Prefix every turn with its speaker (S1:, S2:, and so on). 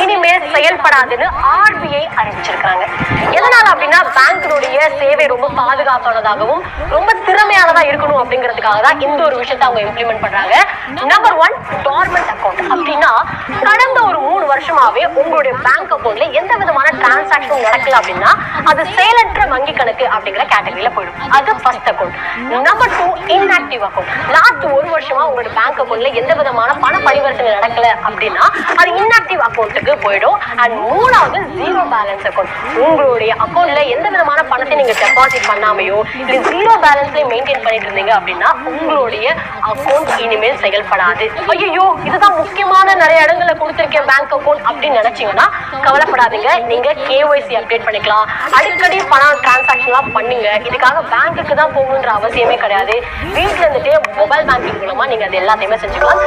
S1: இனிமேல் செயல்படாதுன்னு RBI அறிவிச்சிருக்காங்க. எதனால அப்படின்னா பேங்க்னுடைய சேவை ரொம்ப பாதுகாப்பானதாகவும் ரொம்ப திறமையானதா இருக்கணும் அப்படிங்கிறதுக்காக தான் இந்த ஒரு விஷயத்தை அவங்க இம்ப்ளிமெண்ட் பண்றாங்க. நம்பர் 1, டார்மெண்ட் அக்கௌண்ட் அப்படின்னா கடந்த ஒரு 3 வருஷமாவே உங்களுடைய பேங்க் அக்கௌண்ட்ல எந்த விதமான டிரான்சாக்ஷன் நடக்கல அப்படின்னா அது செயலற்ற வங்கி கணக்கு அப்படிங்கிற கேட்டகரியில போயிடும். அது first account. Number 2, inactive account. Last 1 வருஷமா உங்களுடைய பேங்க் அக்கௌண்ட்ல எந்த விதமான பண பரிவர்த்தனை நடக்கல அப்படின்னா அது இன்ஆக்டிவ் அக்கௌண்ட்டுக்கு போயிடும். அண்ட் மூணாவது ஜீரோ பேலன்ஸ் அக்கௌண்ட். உங்களுடைய அக்கௌண்ட்ல எந்த விதமான பணத்தை நீங்க டெபாசிட் பண்ணாமையோ இல்ல ஜீரோ பேலன்ஸ்ல மெயின்டைன் பண்ணிட்டு இருந்தீங்க அப்படின்னா உங்களுடைய அக்கௌண்ட் இனிமேல் செயல்படாது. ஐயோ இதுதான் முக்கியமான நிறைய இடங்கள்ல கொடுத்திருக்கேன் பேங்க் அக்கௌண்ட் அப்படின்னு நினைச்சீங்கன்னா கவலைப்படாதீங்க. நீங்க KYC அப்டேட் பண்ணிக்கலாம். அடிக்கடி பணம் டிரான்சாக்ஷன்லாம் பண்ணுங்க. இதுக்காக பேங்க்குக்கு தான் போகணுன்ற அவசியமே கிடையாது. வீட்டுல இருந்துட்டே மொபைல் பேங்கிங் மூலமா நீங்க அது எல்லாத்தையுமே செஞ்சுக்கலாம்.